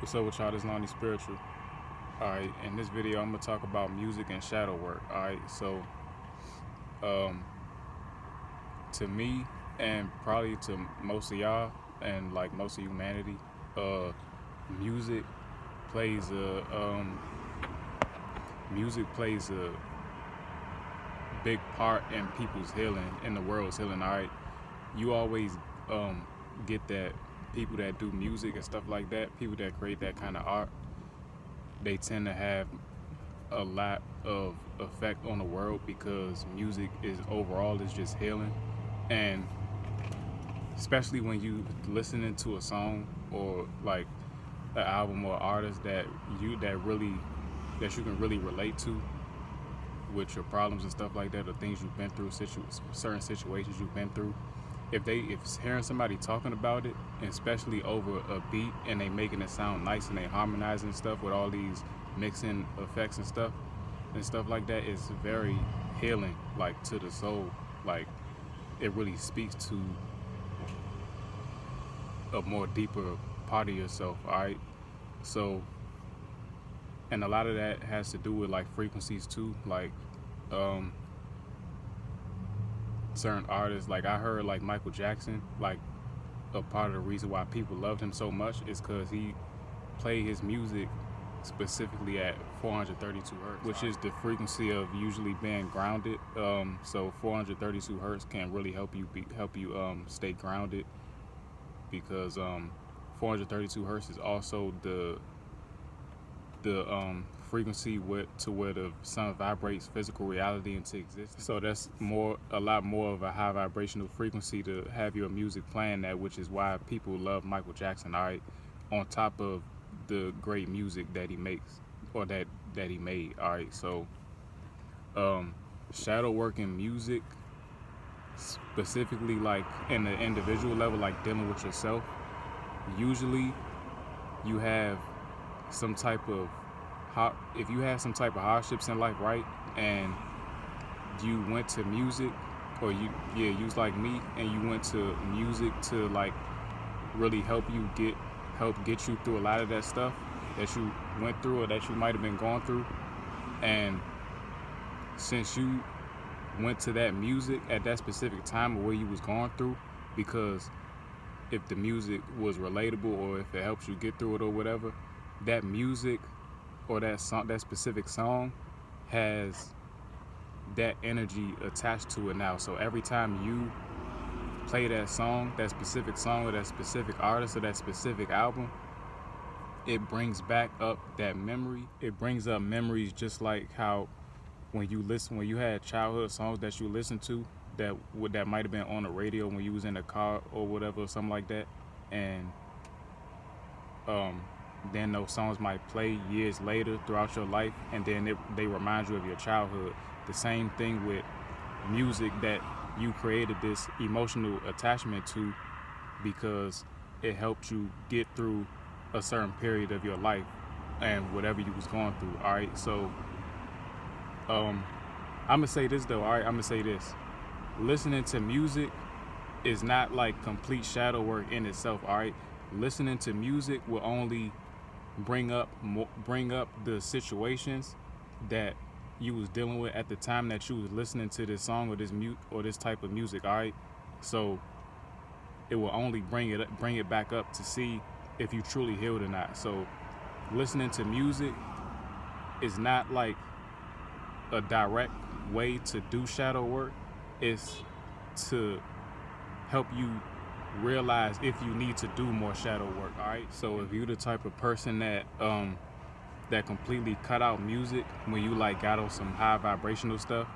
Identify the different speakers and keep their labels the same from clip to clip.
Speaker 1: What's up with y'all? This Lonnie Spiritual. Alright, in this video I'm gonna talk about music and shadow work. Alright, so um to me and probably to most of y'all and like most of humanity, uh music plays a music plays a big part in people's healing, in the world's healing. Alright. You always um get that people that do music and stuff like that, people that create that kind of art, they tend to have a lot of effect on the world because music is overall is just healing. And especially when you listening to a song or like an album or artist that you can really relate to with your problems and stuff like that, or things you've been through, certain situations you've been through. If hearing somebody talking about it, and especially over a beat, and they making it sound nice and they harmonizing stuff with all these mixing effects and stuff like that, is very healing, like to the soul. Like it really speaks to a more deeper part of yourself. All right, so and a lot of that has to do with like frequencies too, like um certain artists. Like I heard like Michael Jackson, like a part of the reason why people loved him so much is because he played his music specifically at 432 hertz, which is the frequency of usually being grounded. So 432 hertz can really help you stay grounded, because 432 hertz is also the frequency to where the sun vibrates physical reality into existence. So that's a lot more of a high vibrational frequency to have your music playing that, which is why people love Michael Jackson. All right, on top of the great music that he makes, or that he made. All right, so shadow work in music, specifically like in the individual level, like dealing with yourself. Usually, you have some type of if you have some type of hardships in life, right, and you went to music, or you was like me and you went to music to like really help get you through a lot of that stuff that you went through or that you might have been going through. And since you went to that music at that specific time of where you was going through, because if the music was relatable or if it helps you get through it or whatever, that music or that song, that specific song, has that energy attached to it now. So every time you play that song, that specific song or that specific artist or that specific album, it brings back up that memory. It brings up memories, just like how when you had childhood songs that you listened to that might have been on the radio when you was in the car or whatever, or something like that, and then those songs might play years later throughout your life, and then they remind you of your childhood. The same thing with music that you created this emotional attachment to because it helped you get through a certain period of your life and whatever you was going through. All right, so I'm gonna say this though. All right, I'm gonna say this: listening to music is not like complete shadow work in itself. All right, listening to music will only bring up the situations that you was dealing with at the time that you was listening to this song or this type of music. All right, so it will only bring it back up to see if you truly healed or not. So listening to music is not like a direct way to do shadow work. It's to help you realize if you need to do more shadow work. All right, so if you're the type of person that completely cut out music when you like got on some high vibrational stuff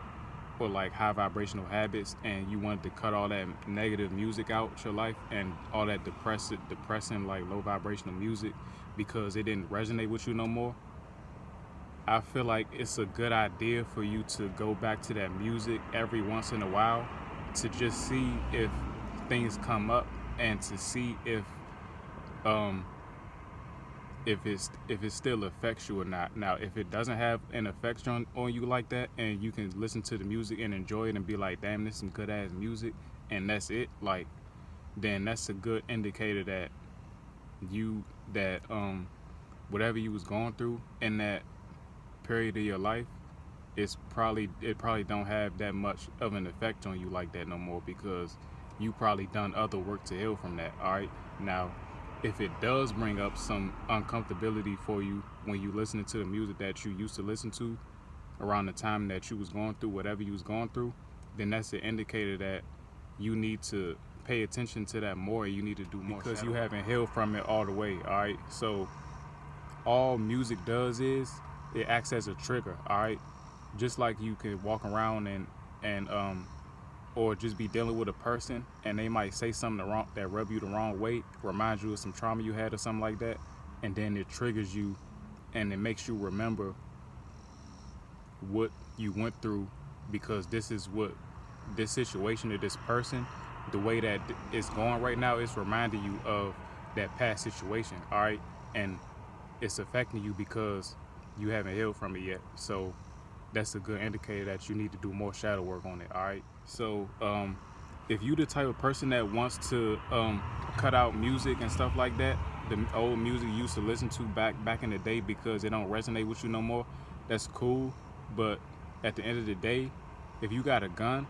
Speaker 1: or like high vibrational habits, and you wanted to cut all that negative music out your life and all that depressing like low vibrational music because it didn't resonate with you no more, I feel like it's a good idea for you to go back to that music every once in a while to just see if things come up, and to see if it still affects you or not. Now, if it doesn't have an effect on you like that, and you can listen to the music and enjoy it and be like, damn, this is some good ass music, and that's it, then that's a good indicator that whatever you was going through in that period of your life, it probably don't have that much of an effect on you like that no more, because you probably done other work to heal from that. All right, now if it does bring up some uncomfortability for you when you listening to the music that you used to listen to around the time that you was going through whatever you was going through, then that's an indicator that you need to pay attention to that more. You need to do more because you haven't healed from it all the way. All right, so all music does is it acts as a trigger. All right, just like you could walk around and or just be dealing with a person and they might say something wrong that rub you the wrong way, reminds you of some trauma you had or something like that, and then it triggers you and it makes you remember what you went through, because this is what this situation or this person, the way that it's going right now, is reminding you of that past situation. All right, and it's affecting you because you haven't healed from it yet. So that's a good indicator that you need to do more shadow work on it. All right, so if you the type of person that wants to cut out music and stuff like that, the old music you used to listen to back in the day because it don't resonate with you no more, that's cool. But at the end of the day, if you got a gun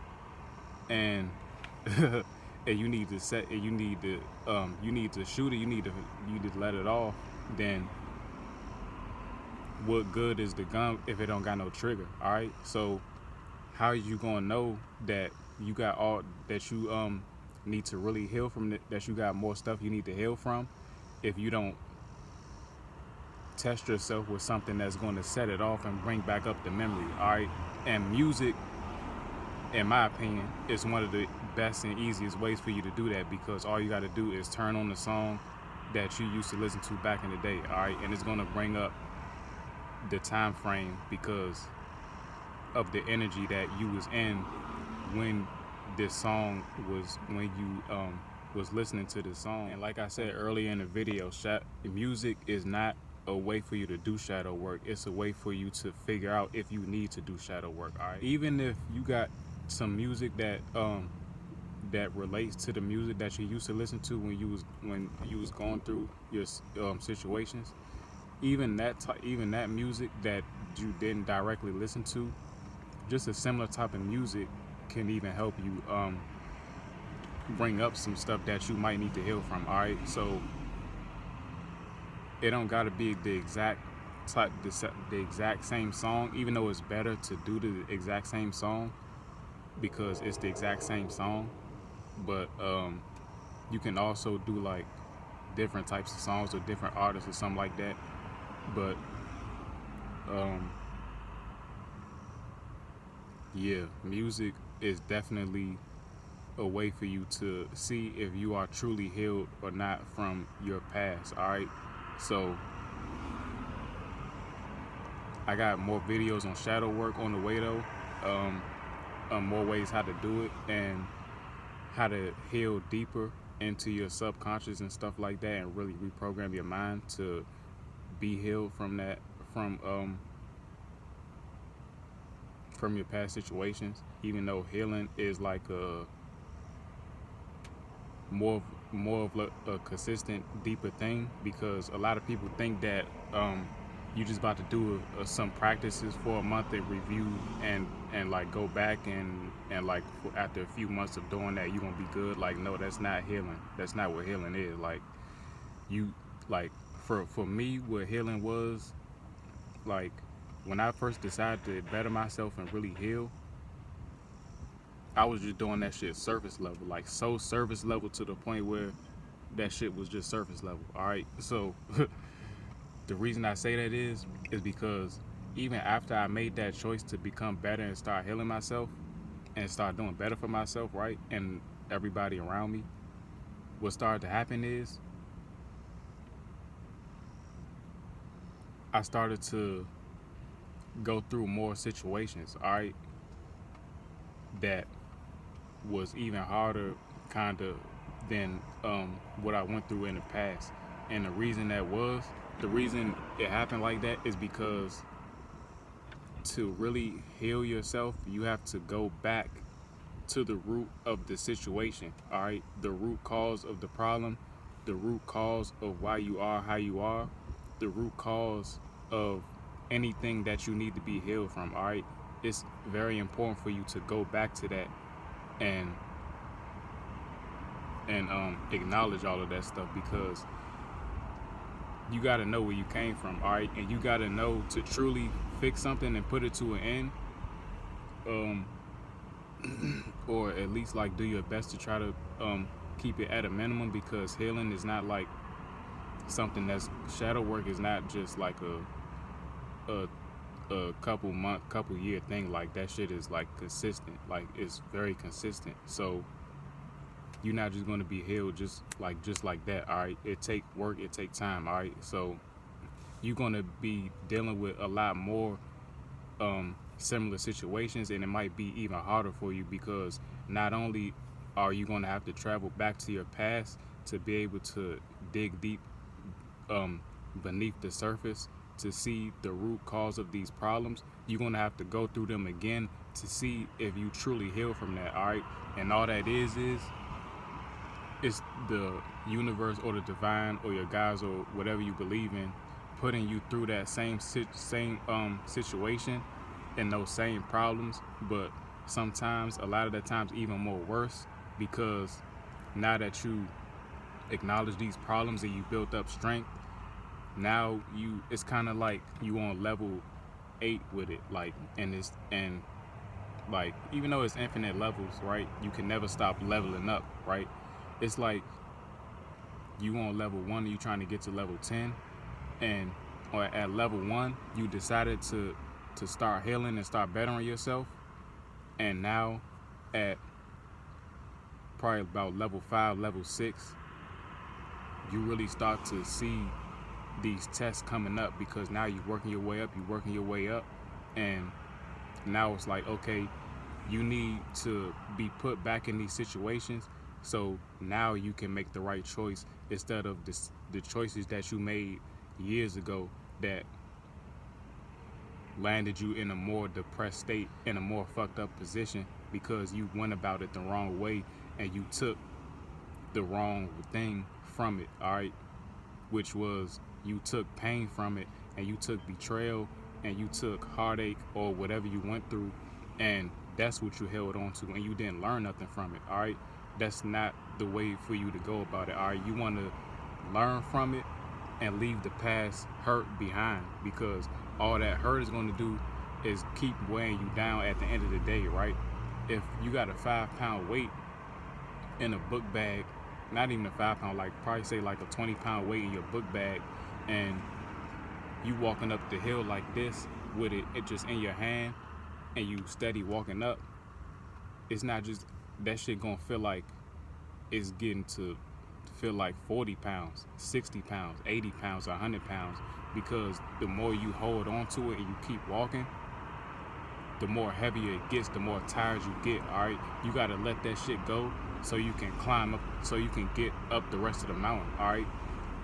Speaker 1: and and you need to you need to shoot it, you need to let it off, then what good is the gun if it don't got no trigger? All right, so how are you gonna know that you got all that you need to really heal from, that you got more stuff you need to heal from, if you don't test yourself with something that's going to set it off and bring back up the memory? All right, and music, in my opinion, is one of the best and easiest ways for you to do that, because all you got to do is turn on the song that you used to listen to back in the day. All right, and it's going to bring up the time frame because of the energy that you was in when this song was, when you was listening to this song. And like I said earlier in the video, music is not a way for you to do shadow work. It's a way for you to figure out if you need to do shadow work. All right, even if you got some music that that relates to the music that you used to listen to when you was going through your situations, even that music that you didn't directly listen to, just a similar type of music can even help you bring up some stuff that you might need to heal from. All right, so it don't gotta be the exact same song, even though it's better to do the exact same song because it's the exact same song. But you can also do like different types of songs or different artists or something like that. But yeah, music is definitely a way for you to see if you are truly healed or not from your past. All right, so I got more videos on shadow work on the way though, more ways how to do it and how to heal deeper into your subconscious and stuff like that, and really reprogram your mind to be healed from that, from your past situations. Even though healing is like a more of a consistent, deeper thing, because a lot of people think that you just about to do some practices for a month and review and like go back and like after a few months of doing that you're gonna be good. Like, no, that's not healing. That's not what healing is. Like, you, like, for me, what healing was, like, when I first decided to better myself and really heal, I was just doing that shit surface level, like so surface level to the point where that shit was just surface level. All right, so the reason I say that is because even after I made that choice to become better and start healing myself and start doing better for myself, right, and everybody around me, what started to happen is I started to go through more situations, all right, that was even harder kind of than what I went through in the past. And the reason it happened like that is because to really heal yourself, you have to go back to the root of the situation, all right? The root cause of the problem, the root cause of why you are how you are, the root cause of anything that you need to be healed from. All right, it's very important for you to go back to that and acknowledge all of that stuff, because you got to know where you came from. All right, and you got to know to truly fix something and put it to an end, or at least like do your best to try to keep it at a minimum, because healing is not like something that's shadow work is not just like a couple year thing. Like that shit is like consistent, like it's very consistent. So you're not just going to be healed just like that. All right, it take work, it take time. All right, so you're going to be dealing with a lot more similar situations, and it might be even harder for you, because not only are you going to have to travel back to your past to be able to dig deep beneath the surface to see the root cause of these problems, you're going to have to go through them again to see if you truly heal from that. All right, and all that is it's the universe or the divine or your guys or whatever you believe in putting you through that same situation and those same problems, but sometimes, a lot of the times, even more worse, because now that you acknowledge these problems and you built up strength, now it's kind of like you on level 8 with it, like, and like, even though it's infinite levels, right, you can never stop leveling up, right? It's like you on level 1 and you trying to get to level 10, or at level 1 you decided to start healing and start bettering yourself, and now at probably about level 5, level 6, you really start to see these tests coming up, because now you're working your way up, and now it's like, okay, you need to be put back in these situations, so now you can make the right choice instead of the choices that you made years ago that landed you in a more depressed state, in a more fucked up position, because you went about it the wrong way and you took the wrong thing from it. All right, which was, you took pain from it, and you took betrayal, and you took heartache or whatever you went through, and that's what you held on to, and you didn't learn nothing from it. All right, that's not the way for you to go about it. All right, you want to learn from it and leave the past hurt behind, because all that hurt is going to do is keep weighing you down at the end of the day, right? If you got a 5-pound weight in a book bag, not even a 5-pound, like probably say like a 20-pound weight in your book bag, and you walking up the hill like this with it just in your hand, and you steady walking up, it's not just that shit gonna feel like it's getting to feel like 40 pounds, 60 pounds, 80 pounds, 100 pounds, because the more you hold on to it and you keep walking, the more heavier it gets, the more tired you get. All right, you gotta let that shit go so you can climb up, so you can get up the rest of the mountain. All right,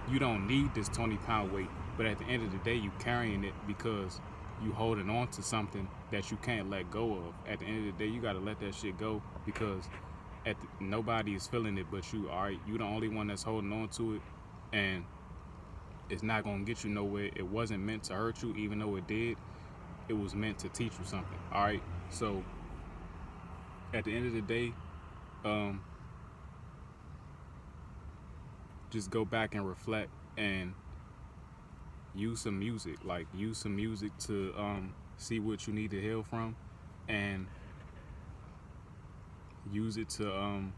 Speaker 1: you don't need this 20-pound weight, but at the end of the day, you carrying it because you holding on to something that you can't let go of. At the end of the day, you gotta let that shit go, because nobody is feeling it but you. All right, you the only one that's holding on to it, and it's not gonna get you nowhere. It wasn't meant to hurt you, even though it did. It was meant to teach you something. All right, so at the end of the day, just go back and reflect and use some music. Like, use some music to see what you need to heal from, and use it to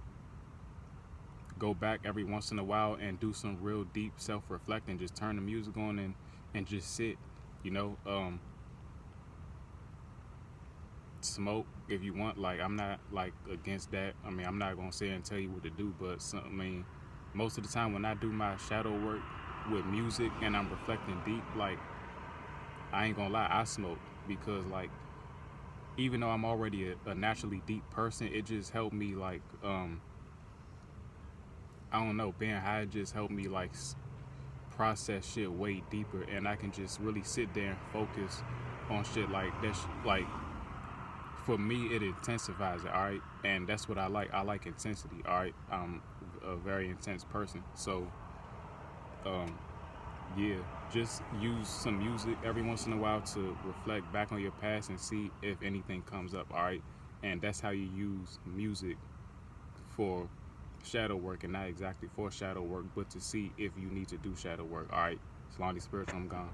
Speaker 1: go back every once in a while and do some real deep self-reflecting. Just turn the music on and just sit, you know. Smoke if you want. Like, I'm not like against that. I mean, I'm not gonna say and tell you what to do, but I mean, most of the time when I do my shadow work with music and I'm reflecting deep, like, I ain't gonna lie, I smoke, because like, even though I'm already a naturally deep person, it just helped me, like, I don't know, being high just helped me like process shit way deeper, and I can just really sit there and focus on shit like that. Like, for me, it intensifies it. All right, and that's what I like. I like intensity. All right, I'm a very intense person, so Yeah, just use some music every once in a while to reflect back on your past and see if anything comes up, all right? And that's how you use music for shadow work, and not exactly for shadow work, but to see if you need to do shadow work, all right? It's Lonnie Spiritual, I'm gone.